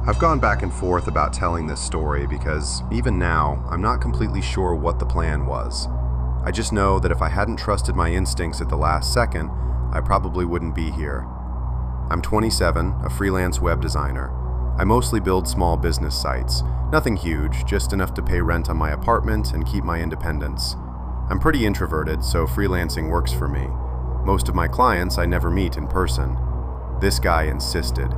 I've gone back and forth about telling this story because, even now, I'm not completely sure what the plan was. I just know that if I hadn't trusted my instincts at the last second, I probably wouldn't be here. I'm 27, a freelance web designer. I mostly build small business sites. Nothing huge, just enough to pay rent on my apartment and keep my independence. I'm pretty introverted, so freelancing works for me. Most of my clients I never meet in person. This guy insisted.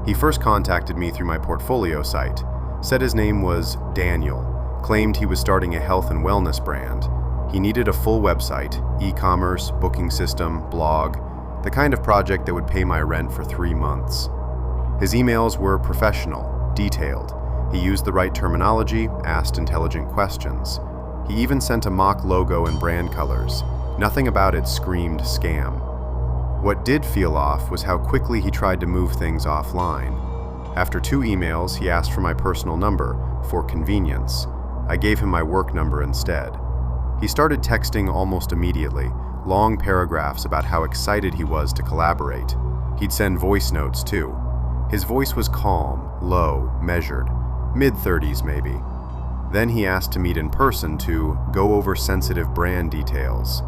He first contacted me through my portfolio site, said his name was Daniel, claimed he was starting a health and wellness brand. He needed a full website, e-commerce, booking system, blog, the kind of project that would pay my rent for 3 months. His emails were professional, detailed. He used the right terminology, asked intelligent questions. He even sent a mock logo and brand colors. Nothing about it screamed scam. What did feel off was how quickly he tried to move things offline. After 2 emails, he asked for my personal number, for convenience. I gave him my work number instead. He started texting almost immediately, long paragraphs about how excited he was to collaborate. He'd send voice notes too. His voice was calm, low, measured, mid-30s maybe. Then he asked to meet in person to go over sensitive brand details.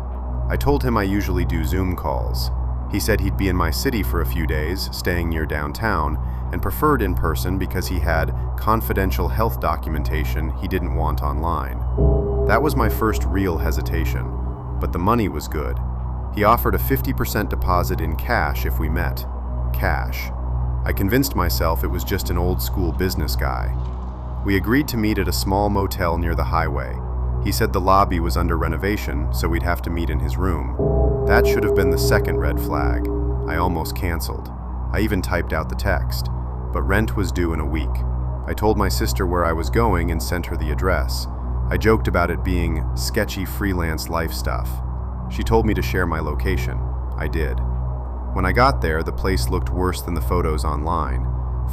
I told him I usually do Zoom calls. He said he'd be in my city for a few days, staying near downtown, and preferred in person because he had confidential health documentation he didn't want online. That was my first real hesitation, but the money was good. He offered a 50% deposit in cash if we met. Cash. I convinced myself it was just an old-school business guy. We agreed to meet at a small motel near the highway. He said the lobby was under renovation, so we'd have to meet in his room. That should have been the second red flag. I almost canceled. I even typed out the text. But rent was due in a week. I told my sister where I was going and sent her the address. I joked about it being sketchy freelance life stuff. She told me to share my location. I did. When I got there, the place looked worse than the photos online.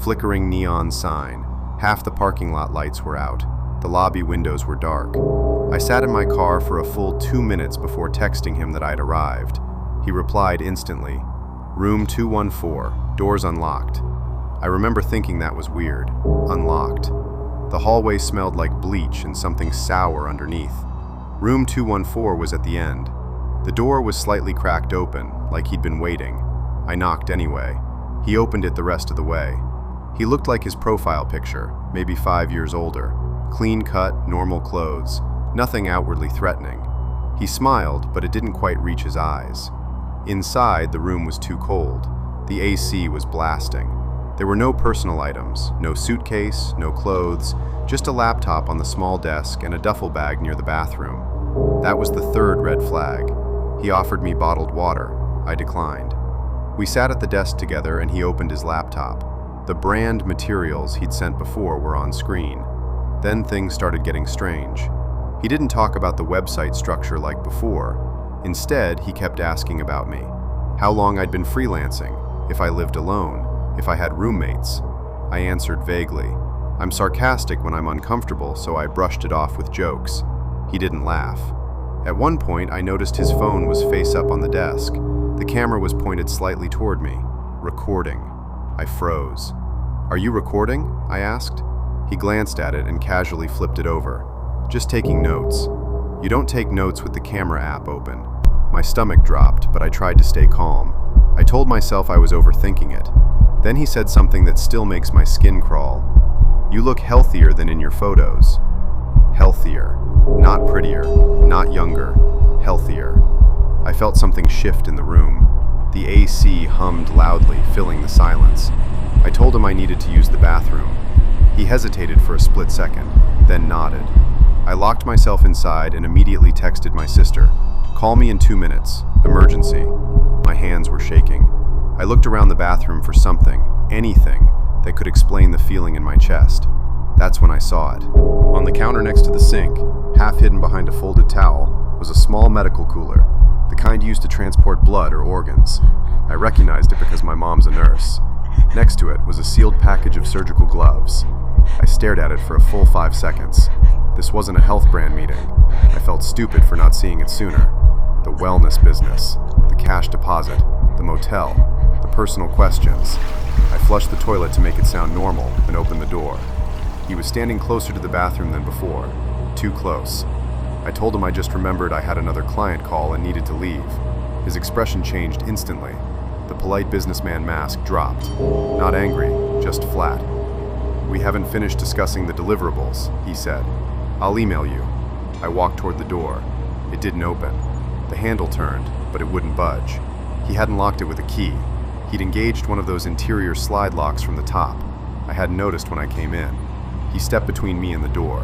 Flickering neon sign. Half the parking lot lights were out. The lobby windows were dark. I sat in my car for a full 2 minutes before texting him that I'd arrived. He replied instantly. Room 214, doors unlocked. I remember thinking that was weird. Unlocked. The hallway smelled like bleach and something sour underneath. Room 214 was at the end. The door was slightly cracked open, like he'd been waiting. I knocked anyway. He opened it the rest of the way. He looked like his profile picture, maybe 5 years older. Clean cut, normal clothes. Nothing outwardly threatening. He smiled, but it didn't quite reach his eyes. Inside, the room was too cold. The AC was blasting. There were no personal items, no suitcase, no clothes, just a laptop on the small desk and a duffel bag near the bathroom. That was the third red flag. He offered me bottled water. I declined. We sat at the desk together and he opened his laptop. The brand materials he'd sent before were on screen. Then things started getting strange. He didn't talk about the website structure like before. Instead, he kept asking about me. How long I'd been freelancing, if I lived alone, if I had roommates. I answered vaguely. I'm sarcastic when I'm uncomfortable, so I brushed it off with jokes. He didn't laugh. At one point, I noticed his phone was face up on the desk. The camera was pointed slightly toward me. Recording. I froze. Are you recording? I asked. He glanced at it and casually flipped it over. Just taking notes. You don't take notes with the camera app open. My stomach dropped, but I tried to stay calm. I told myself I was overthinking it. Then he said something that still makes my skin crawl. You look healthier than in your photos. Healthier. Not prettier. Not younger. Healthier. I felt something shift in the room. The AC hummed loudly, filling the silence. I told him I needed to use the bathroom. He hesitated for a split second, then nodded. I locked myself inside and immediately texted my sister. Call me in 2 minutes. Emergency. My hands were shaking. I looked around the bathroom for something, anything, that could explain the feeling in my chest. That's when I saw it. On the counter next to the sink, half hidden behind a folded towel, was a small medical cooler, the kind used to transport blood or organs. I recognized it because my mom's a nurse. Next to it was a sealed package of surgical gloves. I stared at it for a full 5 seconds. This wasn't a health brand meeting. I felt stupid for not seeing it sooner. The wellness business, the cash deposit, the motel, the personal questions. I flushed the toilet to make it sound normal and opened the door. He was standing closer to the bathroom than before, too close. I told him I just remembered I had another client call and needed to leave. His expression changed instantly. The polite businessman mask dropped. Not angry, just flat. "We haven't finished discussing the deliverables," he said. "I'll email you." I walked toward the door. It didn't open. The handle turned, but it wouldn't budge. He hadn't locked it with a key. He'd engaged one of those interior slide locks from the top. I hadn't noticed when I came in. He stepped between me and the door.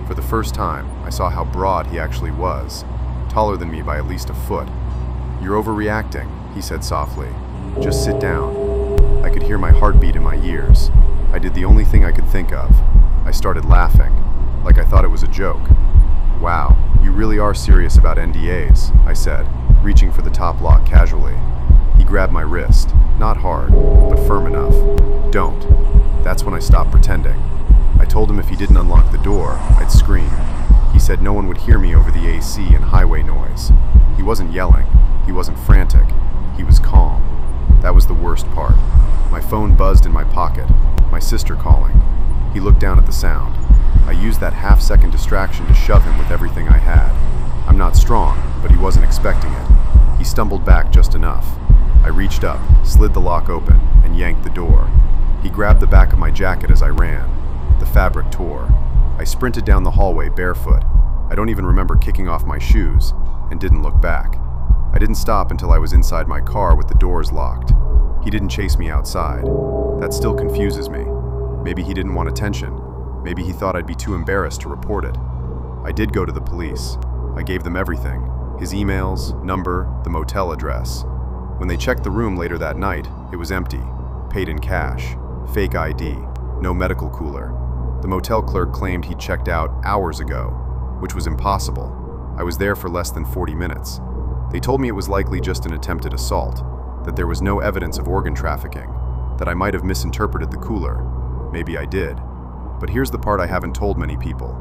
For the first time, I saw how broad he actually was, taller than me by at least a foot. "You're overreacting," he said softly. "Just sit down." I could hear my heartbeat in my ears. I did the only thing I could think of. I started laughing, like I thought it was a joke. "Wow, you really are serious about NDAs," I said, reaching for the top lock casually. He grabbed my wrist, not hard, but firm enough. "Don't." That's when I stopped pretending. I told him if he didn't unlock the door, I'd scream. He said no one would hear me over the AC and highway noise. He wasn't yelling. He wasn't frantic. He was calm. That was the worst part. My phone buzzed in my pocket. My sister calling. He looked down at the sound. I used that half-second distraction to shove him with everything I had. I'm not strong, but he wasn't expecting it. He stumbled back just enough. I reached up, slid the lock open, and yanked the door. He grabbed the back of my jacket as I ran. The fabric tore. I sprinted down the hallway barefoot. I don't even remember kicking off my shoes, and didn't look back. I didn't stop until I was inside my car with the doors locked. He didn't chase me outside. That still confuses me. Maybe he didn't want attention. Maybe he thought I'd be too embarrassed to report it. I did go to the police. I gave them everything. His emails, number, the motel address. When they checked the room later that night, it was empty. Paid in cash. Fake ID. No medical cooler. The motel clerk claimed he'd checked out hours ago, which was impossible. I was there for less than 40 minutes. They told me it was likely just an attempted assault, that there was no evidence of organ trafficking, that I might have misinterpreted the cooler. Maybe I did. But here's the part I haven't told many people.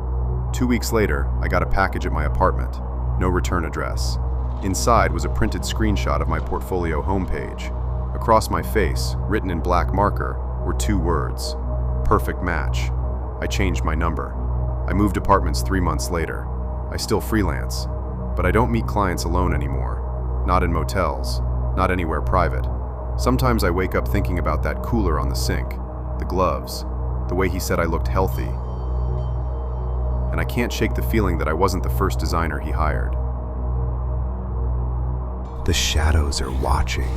2 weeks later, I got a package at my apartment. No return address. Inside was a printed screenshot of my portfolio homepage. Across my face, written in black marker, were 2 words. Perfect match. I changed my number. I moved apartments 3 months later. I still freelance, but I don't meet clients alone anymore. Not in motels, not anywhere private. Sometimes I wake up thinking about that cooler on the sink, the gloves, the way he said I looked healthy. And I can't shake the feeling that I wasn't the first designer he hired. The shadows are watching.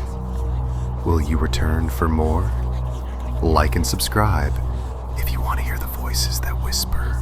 Will you return for more? Like and subscribe if you want to hear the voices that whisper.